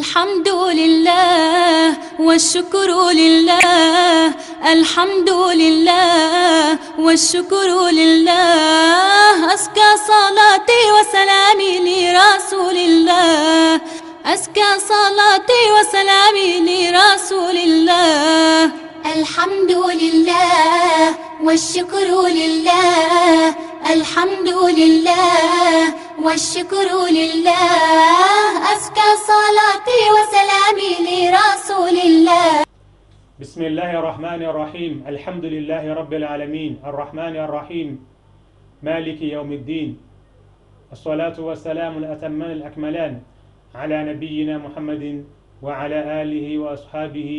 الحمد لله والشكر لله، الحمد لله والشكر لله. أزكى صلاتي وسلامي لرسول الله، أزكى صلاتي وسلامي لرسول الله. الحمد لله والشكر لله، الحمد لله والشكر لله. أزكى صلاتي وسلامي لرسول الله. بسم الله الرحمن الرحيم. الحمد لله رب العالمين الرحمن الرحيم مالك يوم الدين، الصلاة والسلام الأتمان الأكملان على نبينا محمد وعلى آله وأصحابه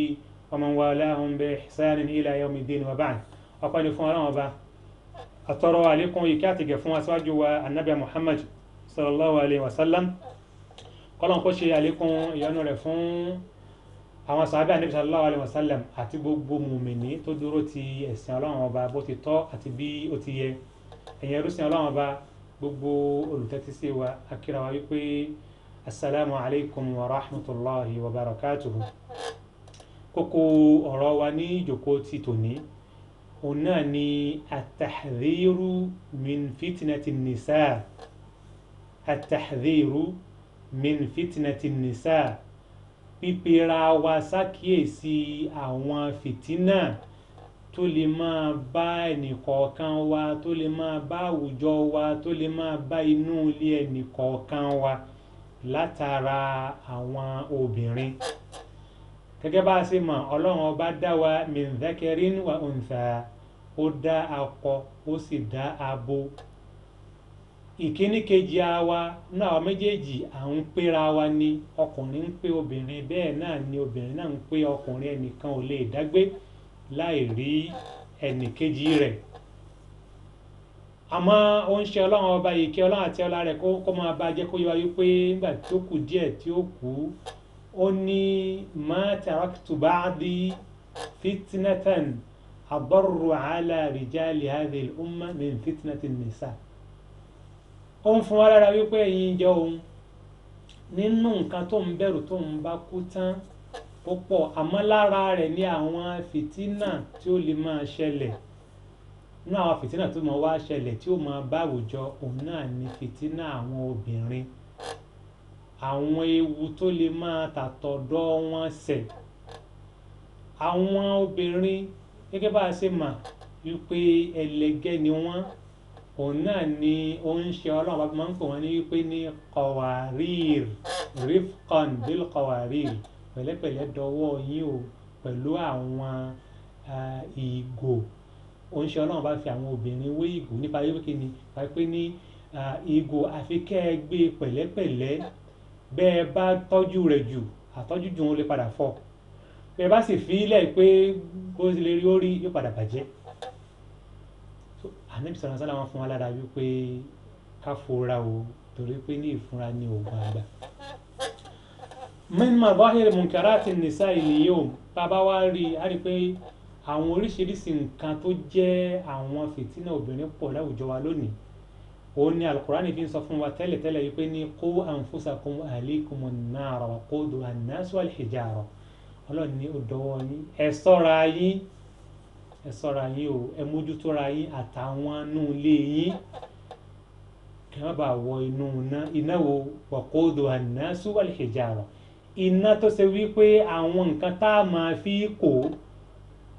ومن والاهم بإحسان إلى يوم الدين وبعد. أقول فوالا وبا أترى عليكم يكاتك فوا سواجوا النبي محمد صلى الله عليه وسلم. قال نقول عليكم يانو فون àwọn sàhábà Ànábì sallallahu alaihi wasallam àti gbogbo mùmìnì tó dúró ti ẹ̀sìn Ọlọ́run ọba bó ti tọ́ àti bí ó ti yẹ. ẹ̀yin ẹrúsìn Ọlọ́run ọba gbogbo olùtẹ́tísí wa akíra wa wípé assalamu alaikum wa rahmatullahi wa barakatuhu. kókó ọ̀rọ̀ wa ní ìjókòó ti tòní òun náà ni at-tahdhiru min fitnati nisa, at-tahdhiru min fitnati nisa. pípera wa ṣàkíyèsí àwọn fìtínà tó lè máa bá ẹnìkọ̀ọ̀kan wa, tó lè máa bá àwùjọ wa, tó lè máa bá inú ilé ẹnìkọ̀ọ̀kan wa látara àwọn obìnrin. gẹ́gẹ́ bá a ṣe mọ̀, Ọlọ́run ọba dá wa min dhakarin wa untha, ó dá akọ ó sì dá abo. ìkíní kejì wa náà méjèèjì à ń pera wa ní ọkùnrin ń pé obìnrin, bẹ́ẹ̀ náà ni obìnrin náà ń pé ọkùnrin. ẹnìkan ò lè dágbé láì rí ẹnìkejì rẹ̀. àmọ́ ó ń ṣe Ọlọ́run ọba yìí kí Ọlọ́run àti ọlá rẹ̀ kó máa bá jẹ́ kó yé wa wípé nígbà tí ó kù díẹ̀ tí ó kú, ó ní ma taraktu ba'di fitnatan adarru ala rijali hadhihi al-umma min fitnati an-nisa. ó ń fún wa lára wípé ẹ̀yin jẹ́ ohun nínú nǹkan tó ń bẹ̀rù tó ń bá kú tán ó pọ̀, àmọ́ lára rẹ̀ ní àwọn fìtínà tí ó lè máa ṣẹlẹ̀. nínú àwọn fìtínà tó máa wá ṣẹlẹ̀ tí ó máa bá àwùjọ, òun náà ni fìtínà àwọn obìnrin, àwọn ewu tó lè máa tàtọ̀dọ̀ wọn ṣẹ̀. àwọn obìnrin gẹ́gẹ́ bá a ṣe mọ̀ wípé ẹlẹgẹ́ ni wọ́n, òun náà ni ó ń ṣe Ọlọ́run bá máa ń pè wọ́n ní wípé ní qawarir, rifqan bil qawarir, pẹ̀lẹ́pẹ̀lẹ́ dọwọ́ yín o pẹ̀lú àwọn ìgò. ó ń ṣe Ọlọ́run bá fi àwọn obìnrin wé ìgò nípa wípé ní pé ní ìgò àfi kẹ́ ẹ gbé pẹ̀lẹ́pẹ̀lẹ́. bẹ́ẹ̀ bá tọ́jú rẹ̀ jù, àtọ́jú jù ó lè padà fọ́. bẹ́ẹ̀ bá sì fi ilẹ̀ pé bó lè rí ó rí, yóò padà bàjẹ́. Ànábì sallallahu alaihi wasallam fún wa lára wípé ká fura o, torí pé ní ìfúnra ní oògùn àgbà. min madahir munkarati nisa'i al-yawm, bàbá wa rí a rí pé àwọn oríṣiríṣi nǹkan tó jẹ́ àwọn fìtínà obìnrin pọ̀ láwùjọ wa lónìí. òun ni Al-Qur'ani fi ń sọ fún wa tẹ́lẹ̀tẹ́lẹ̀ wípé ní qu anfusakum ahlikumun nara wa quduha an-nas wal hijara. Ọlọ́run ní ó dọwọ́ yín, ẹ ṣọ́ra yín, ẹ ṣọ́ra yín o, ẹ mójútó ra yín àtàwọn inú ilé yín kí wọ́n bá wọ inú iná wo waquduha an-nasu wal hijara. iná tó ṣe wípé àwọn nǹkan tá a máa fi kó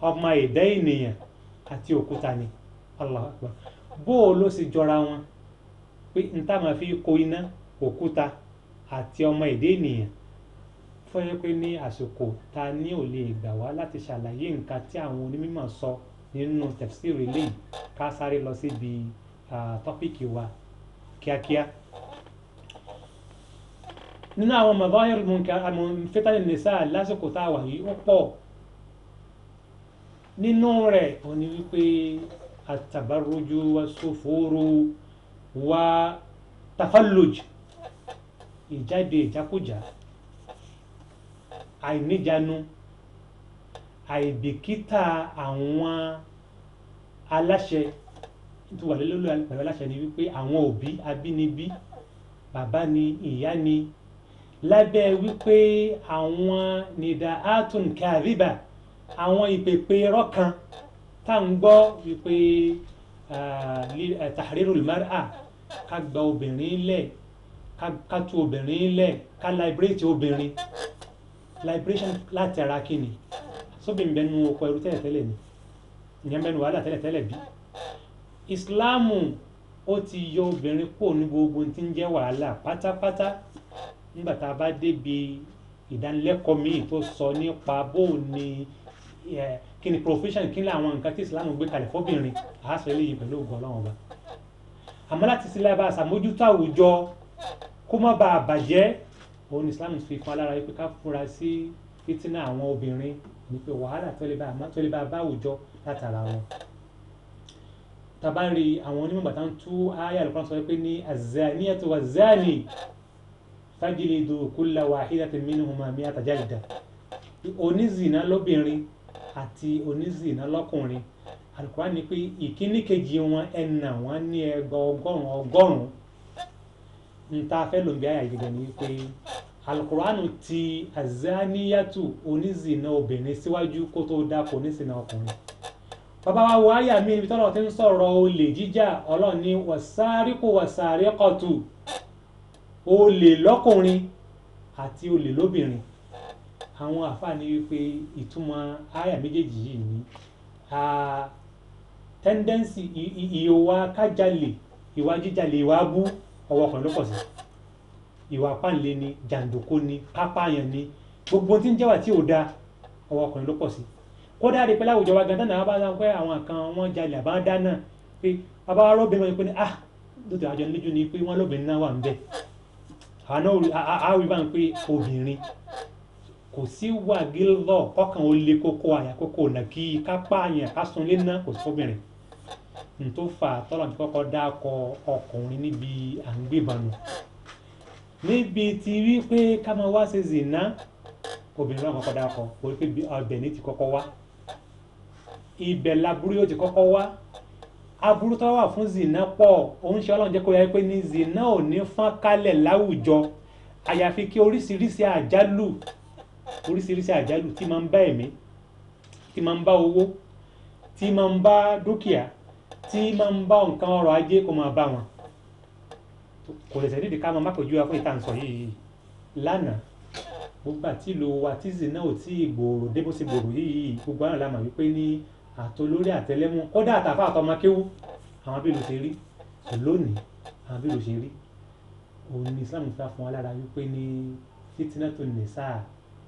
ọmọ ẹ̀dá ènìyàn àti òkúta ni. Allahu Akbar. bó o ló sì jọra wọn pé n tá a máa fi kó iná, òkúta àti ọmọ ẹ̀dá ènìyàn. fọyẹ́ pé ní àsìkò ta ní ò lè gbà wá láti ṣàlàyé nǹkan tí àwọn onímọ̀ sọ nínú tafsiri eléyìí, ká sáré lọ síbi tọ́píkì wa kíákíá. nínú àwọn madahir fitani nisa lásìkò tá a wà yìí ó pọ̀. nínú rẹ̀ ó ní wípé at-tabarruju was-sufuru wa tafalluj, ìjáde ìjákújá, àìníjànú, àìbìkítà àwọn aláṣẹ tó wà lórí pẹ̀lú aláṣẹ ni wípé àwọn òbí abínibí, bàbá ni, ìyá ni, lábẹ́ wípé àwọn nidaatun kadhiba àwọn ìpèpè irọ́ kan tá à ń gbọ́ wípé tahrirul mar'a ká gba obìnrin lẹ̀ ká tú obìnrin lẹ̀ ká liberate obìnrin liberation láti ara kíni sóbìn bẹnu ọkọ ẹrú tẹ́lẹ̀tẹ́lẹ̀ ni ìyẹn bẹnu wàhálà tẹ́lẹ̀tẹ́lẹ̀ bí ìsìláàmù ó ti yọ obìnrin kúrò ní gbogbo tí ń jẹ́ wàhálà pátápátá nígbà tá a bá débi ìdánilẹ́kọ̀ọ́ míì tó sọ nípa bó ni kí ni profession kí ni àwọn nǹkan tí ìsìláàmù gbé kalẹ̀ fọ́bìnrin àásọ eléyìí pẹ̀lú ògùn ọlọ́run ọba àmọ́ láti sílẹ̀ bá a ṣàmójútó àwùjọ kó má bàa bàjẹ́ òun ni ìsìláàmù fi fún alára wípé ká fura sí fìtínà àwọn obìnrin ní pé wàhálà tó lè bá àwùjọ látara wọn. tabari àwọn onímọ̀ bàtà ń tú ayé àlùkò sọ pé ní az-zaniyatu waz-zani fajlidu kulla wahidatin minhuma mi'ata jalda onízìnà lóbìnrin àti onízìnà lọ́kùnrin Al-Qur'an ní pé ìkíní kejì wọn ẹnà wọn ní ẹgbẹ́ ọgọ́rùn-ún nta fẹ́ lòun bí ayé àyè ní pé Al-Qur'an ti az-zaniyatu onízìnà obìnrin síwájú kó tó dákọ̀ onízìnà ọkùnrin. bàbá wa wo àyà mi ibi tọ́lọ̀ ti ń sọ̀rọ̀ olè jíjà Ọlọ́run ní was-sariqu was-sariqatu olè lọ́kùnrin àti olè lóbìnrin. àwọn àfáàní wípé ìtumọ̀ àyà méjèèjì yìí ní tẹ́ndẹ́nsì ìwà kájàlè ìwà jíjalè ìwà abú ọwọ́ ọkùnrin ló pọ̀ sí ìwà pàǹlẹ̀ ni jàǹdùkú ni kápáyàn ni gbogbo tí ń jẹ́wà tí ò da ọwọ́ ọkùnrin ló pọ̀ sí. kódà rí pé láwùjọ wa gan-an náà bá sọ pé àwọn kan wọ́n jalè àbá dáná pé bàbá wa lóbìnrin wọn pé ní lóòótọ́ àjọ níjú ni pé wọ́n lóbìnrin náà wà ń bẹ̀ àwọn ìbá ń pé obìnrin kò sí wà gílọ̀ kọ́kàn ó lé kókó àyà kókó ọ̀nà kí kápáyàn kásùnlé náà kò sí fóbìnrin tó fà tọ́lọ̀ tí kọ́kọ́ dákọ̀ ọkùnrin níbi à ń gbébanu níbi tí wí pé ká máa wá ṣe zìnà obìnrin náà kọ́kọ́ dákọ̀ orí pé ọbẹ̀ ní ti kọ́kọ́ wá ibẹ̀ laburú yóò ti kọ́kọ́ wá aburú tó wà fún zìnà pọ̀ òun ṣe Ọlọ́run jẹ́ kó yẹ pé ní zìnà ò ní fọ́n kálẹ̀ láwùjọ àyàfi kí oríṣiríṣi àjálù tí máa ń bá ẹ̀mí tí máa ń bá owó tí máa ń bá dúkìá tí máa ń bá nǹkan ọrọ̀ ajé kó máa bá wọn kò lè sẹ́dídì ká máa má pẹ̀jú afọ́ ìta ń sọ yìí lánàá gbogbo àti ìlú wa tí zina ò tí gbòòrò débó sí gbòòrò yìí gbogbo àwọn àlámà wípé ní àtolórí àtẹlẹ́mú kódà àtàfà àtọmọ kéwú àwọn bí ló ṣe rí lónìí àwọn bí ló ṣe rí òun ni Islam fẹ́ fún wa lára wípé ní fitinatu nisa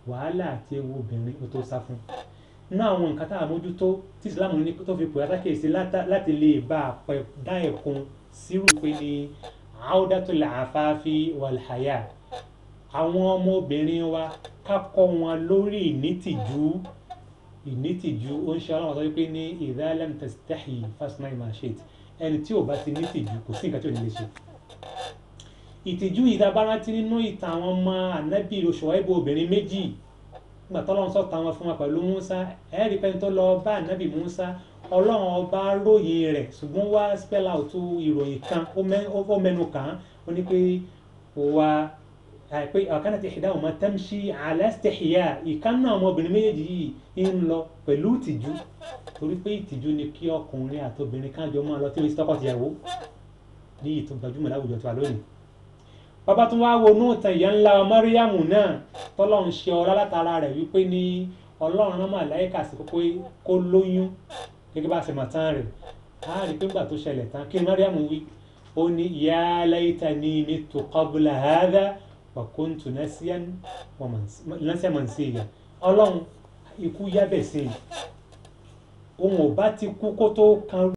wàhálà àti ewu obìnrin ó tó sá fún náà àwọn nǹkan tá a mójútó tí Islam ní tó fi pè àtàkèsí láti lè bá a pẹ dá ẹ̀kún sírù pé ní audatul afafi wal haya àwọn ọmọbìnrin wa ká kọ́ wọn lórí ìnítìjú ó ń ṣe Ọlọ́run sọ wípé ní idha lam tastahi fasna'i ma shi'ta ẹni tí ò bá ti nítìjú kò sí nǹkan tí ò ní lè ṣe. ìtìjú ìdábárántí nínú ìtàn àwọn ọmọ ànábì Ṣuaibu obìnrin méjì nígbà tọ́lọ́run sọ̀tà wọn fún wa pẹ̀lú Musa ẹ̀rí pẹ́ni tó lọ bá ànábì Musa Ọlọ́run ọba ròyìn rẹ̀ ṣùgbọ́n wá spell out ìròyìn kan ó mẹ́nu kàn án ó ní pé pé kanat ihdahuma tamshi ala istihya ìkànnà ọmọbìnrin méjèèjì yìí ń lọ pẹ̀lú ìtìjú torí pé ìtìjú ni kí ọkùnrin àti obìnrin kan jọ máa lọ tí ó ti tọkọ tìyàwó ní ìtò gbajúmọ̀ láwùjọ tó wà lónìí. bàbá tún wá wo nóòtàn ìyá ńlá Mariam náà tọ́lọ́run ṣe ọlá látara rẹ̀ wípé ní Ọlọ́run rán màláíkà sí kó lóyún gẹ́gẹ́ bá ṣe mọ̀ tán rẹ̀ á rí pé nígbà tó ṣẹlẹ̀ tán kí Mariam wí ó ní ya laytani mittu qabla hadha wa kuntu nasiyan mansiya Ọlọ́run ikú yábẹ̀ sí i òun ò bá ti kú kó tó kan